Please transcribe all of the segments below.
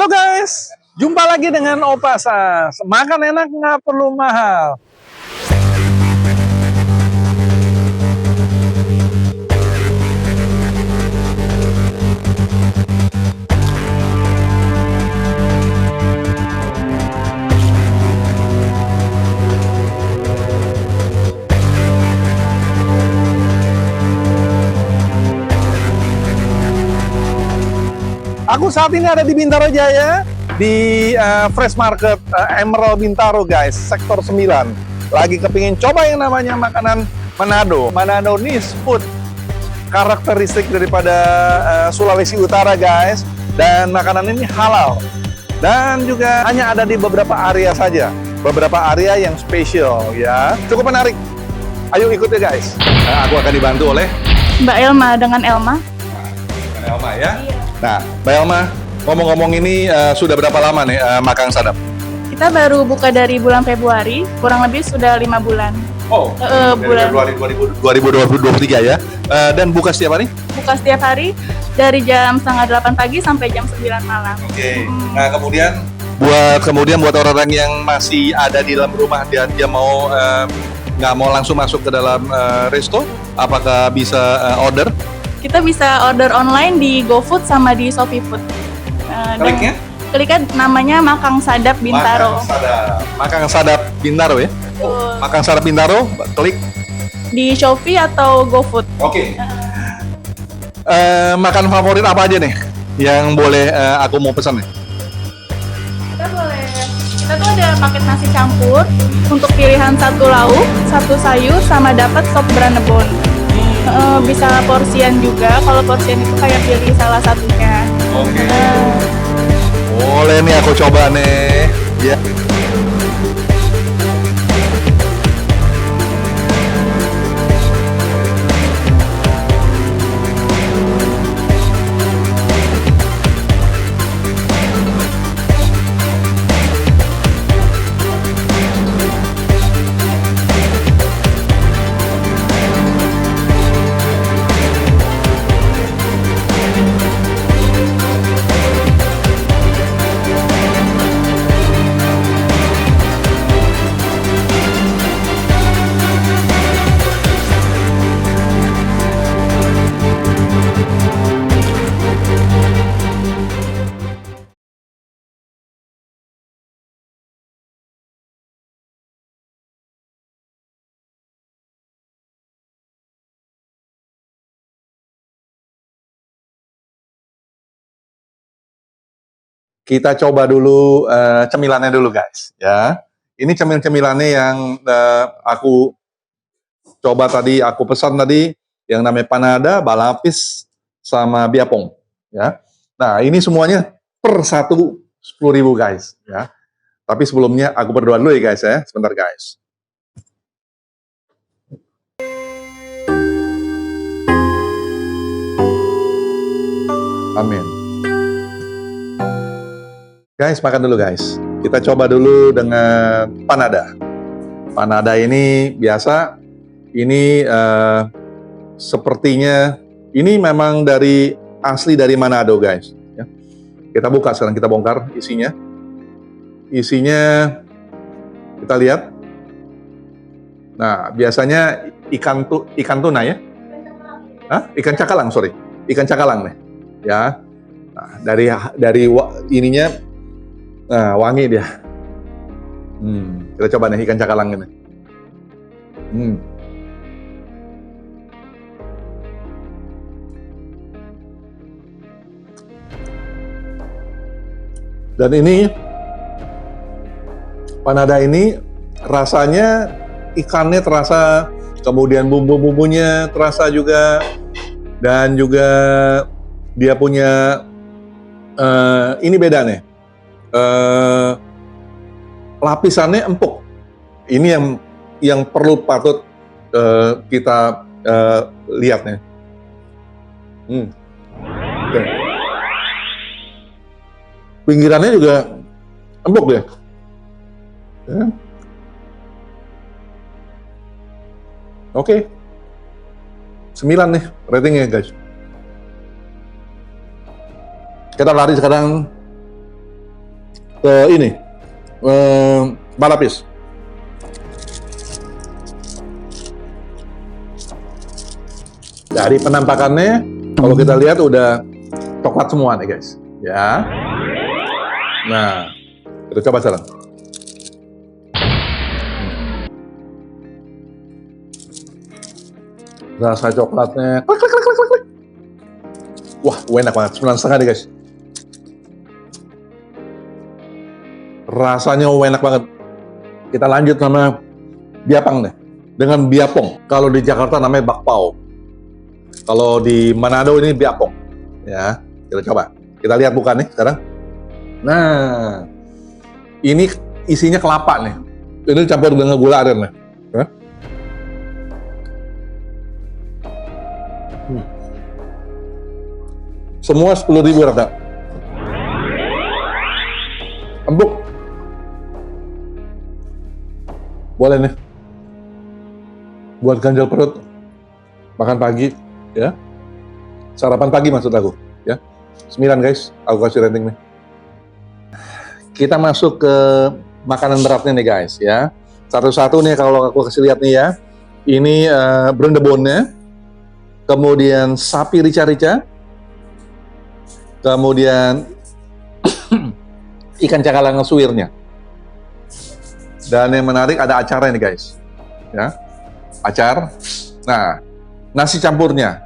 Halo guys, jumpa lagi dengan Opa Sas. Makan enak nggak perlu mahal. Aku saat ini ada di Bintaro Jaya, di Fresh Market Emerald Bintaro guys, sektor 9. Lagi kepingin coba yang namanya makanan Manado. Manado ini food karakteristik daripada Sulawesi Utara guys. Dan makanan ini halal. Dan juga hanya ada di beberapa area saja. Beberapa area yang spesial ya. Cukup menarik. Ayo ikut ya guys. Aku akan dibantu oleh Mbak Elma dengan Elma. Elma ya. Nah, Mbak Elma, ngomong-ngomong ini sudah berapa lama nih Makang Sadap? Kita baru buka dari bulan Februari, kurang lebih sudah 5 bulan. Oh, bulan Februari 2023 ya. Dan buka setiap hari? Buka setiap hari dari jam setengah 8 pagi sampai jam 9 malam. Oke. Nah, buat orang-orang yang masih ada di dalam rumah, dia mau nggak mau langsung masuk ke dalam resto, apakah bisa order? Kita bisa order online di GoFood sama di ShopeeFood. Kliknya? Kliknya namanya Makang Sadap Bintaro. Makang Sadap Bintaro ya? Oh, Makang Sadap Bintaro, klik. Di Shopee atau GoFood. Oke. Makan favorit apa aja nih yang boleh aku mau pesan nih? Kita tuh ada paket nasi campur untuk pilihan 1 lauk, 1 sayur, sama dapat sop Branebon. Bisa porsian juga, kalau porsian itu kayak pilih salah satunya. Oke. Boleh nih aku coba nih. Ya. Kita coba dulu cemilannya dulu guys ya. Ini cemilannya yang aku coba tadi, aku pesan tadi yang namanya panada, balapis sama biapong ya. Nah, ini semuanya per satu 10.000 guys ya. Tapi sebelumnya aku berdoa dulu ya guys ya. Sebentar guys. Amin. Guys, makan dulu guys. Kita coba dulu dengan panada. Panada ini biasa, ini sepertinya ini memang asli dari Manado guys. Ya. Kita buka sekarang, kita bongkar isinya. Isinya kita lihat. Nah, biasanya ikan tuna ya? Hah? Ikan cakalang, sorry. Ikan cakalang nih. Ya. Nah, dari ininya. Nah, wangi dia. Kita coba nih ikan cakalang ini. Dan ini panada ini rasanya ikannya terasa, kemudian bumbu-bumbunya terasa juga, dan juga dia punya ini beda nih. Lapisannya empuk. Ini yang patut kita lihat nih. Okay. Pinggirannya juga empuk deh. Ya. Oke. 9 nih ratingnya guys. Kita lari sekarang ke ini balapis. Dari penampakannya, kalau kita lihat udah coklat semua nih guys, ya. Nah, kita coba sekarang. Rasa coklatnya, klik, klik, klik, klik, klik. Wah, enak banget, 9,5 nih guys. Rasanya enak banget. Kita lanjut sama biapang nih, dengan biapong. Kalau di Jakarta namanya bakpao. Kalau di Manado ini biapong. Ya, kita coba. Kita lihat bukan nih sekarang. Nah, ini isinya kelapa nih. Ini campur dengan gula aren nih. Ya. Semua 10.000 rata. Empuk. Boleh nih. Buat ganjal perut. Makan pagi, ya. Sarapan pagi maksud aku, ya. 9 guys, aku kasih rating nih. Kita masuk ke makanan beratnya nih guys, ya. Satu-satu nih kalau aku kasih lihat nih ya. Ini brendebonnya, kemudian sapi rica-rica, kemudian ikan cakalang suwirnya. Dan yang menarik ada acarnya nih guys, ya. Acar. Nah, nasi campurnya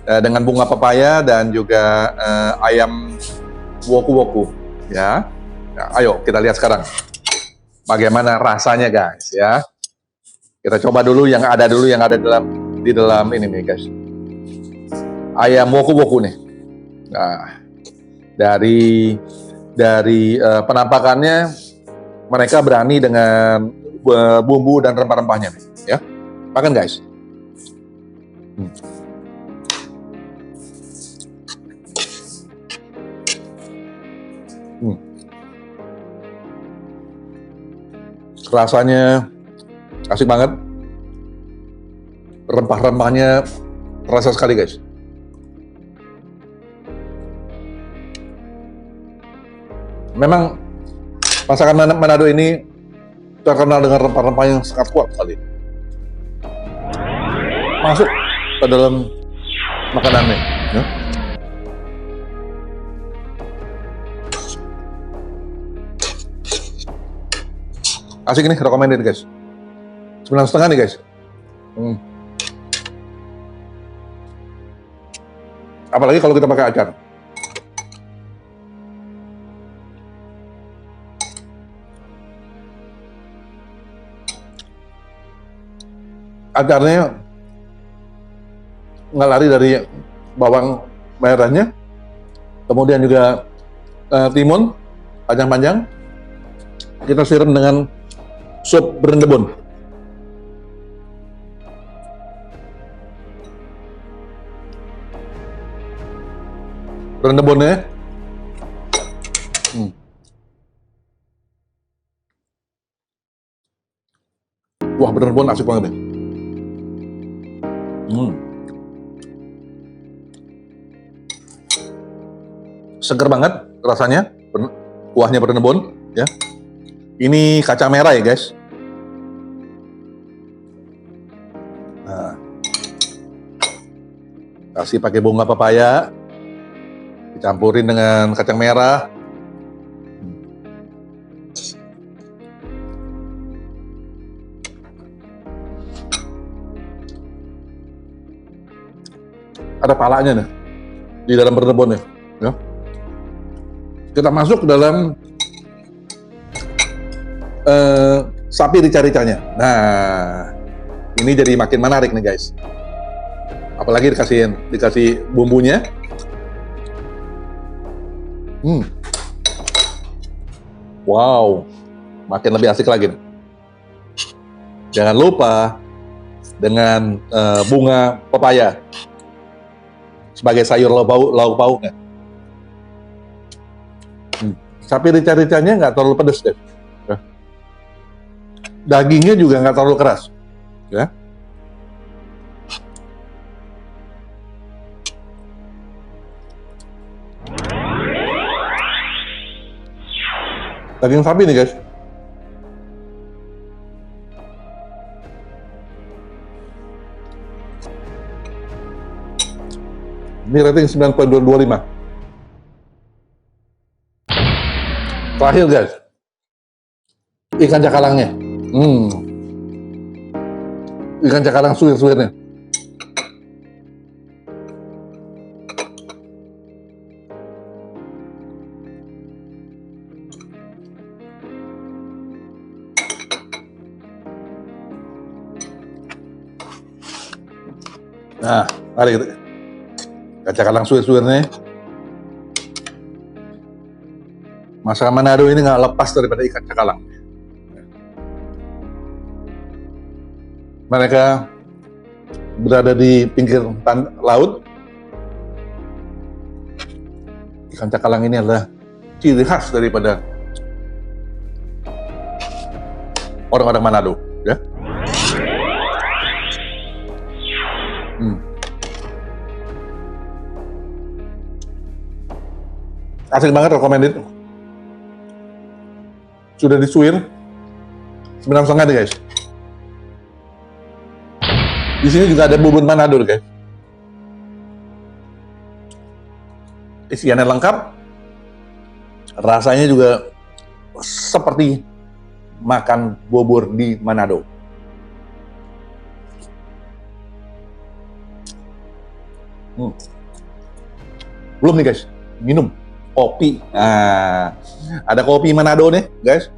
dengan bunga pepaya dan juga ayam woku-woku, ya. Nah, ayo kita lihat sekarang bagaimana rasanya guys, ya. Kita coba dulu yang ada di dalam ini nih guys. Ayam woku-woku nih. Nah, dari penampakannya mereka berani dengan bumbu dan rempah-rempahnya nih, ya. Makan guys. Rasanya asik banget. Rempah-rempahnya terasa sekali guys. Memang masakan Manado ini terkenal dengan rempah-rempah yang sangat kuat sekali. Masuk ke dalam makanannya, ya. Asik nih, recommended guys. 9,5 nih guys. Apalagi kalau kita pakai acar. Acarnya nggak lari dari bawang merahnya, kemudian juga timun panjang-panjang. Kita siram dengan sup brendebon. Brendebonnya, wah brendebon asik banget nih. Seger banget rasanya, kuahnya brendebon, ya. Ini kacang merah ya guys. Nah, kasih pakai bunga pepaya, dicampurin dengan kacang merah. Ada palanya nih di dalam brendebonnya, ya. Kita masuk ke dalam sapi rica-ricanya. Nah, ini jadi makin menarik nih guys. Apalagi dikasih bumbunya. Wow, makin lebih asik lagi nih. Jangan lupa dengan bunga pepaya sebagai sayur lauk pauknya. Sapi rica-ricanya nggak terlalu pedas deh. Dagingnya juga nggak terlalu keras, ya. Daging sapi nih guys. Ini rating 9,225. Terakhir guys, ikan cakalangnya. Ikan cakalang suwir-suwirnya. Nah, mari kita cakalang suwir-suwirnya. Masakan Manado ini nggak lepas daripada ikan cakalang. Mereka berada di pinggir laut. Ikan cakalang ini adalah ciri khas daripada orang-orang Manado, ya. Asik banget, recommended. Sudah disuir 9,5 nih guys. Di sini juga ada bubur Manado guys. Isiannya lengkap. Rasanya juga seperti makan bubur di Manado. Belum nih guys, minum kopi. Nah, ada kopi Manado nih guys,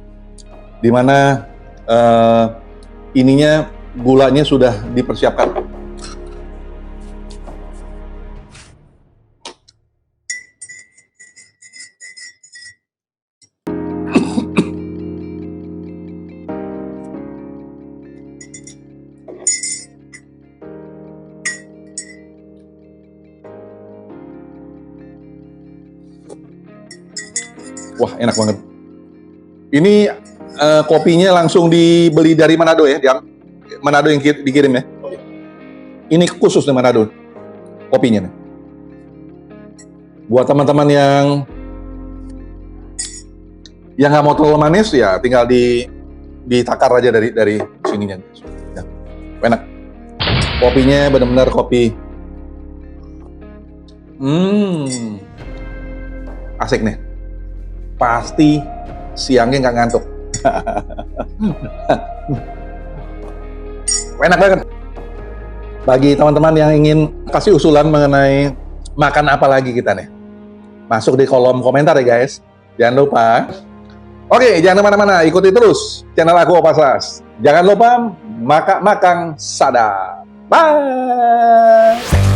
dimana ininya gulanya sudah dipersiapkan. Wah, enak banget. Ini kopinya langsung dibeli dari Manado ya, yang Manado yang dikirim ya. Ini khusus dari Manado kopinya nih. Buat teman-teman yang nggak mau terlalu manis ya, tinggal ditakar aja dari sininya. Ya, enak. Kopinya benar-benar kopi. Asik nih. Pasti siangnya nggak ngantuk. Enak banget. Bagi teman-teman yang ingin kasih usulan mengenai makan apa lagi kita nih, masuk di kolom komentar ya guys. Jangan lupa. Oke, jangan kemana-mana, ikuti terus channel aku Opasas. Jangan lupa makan sadar. Bye.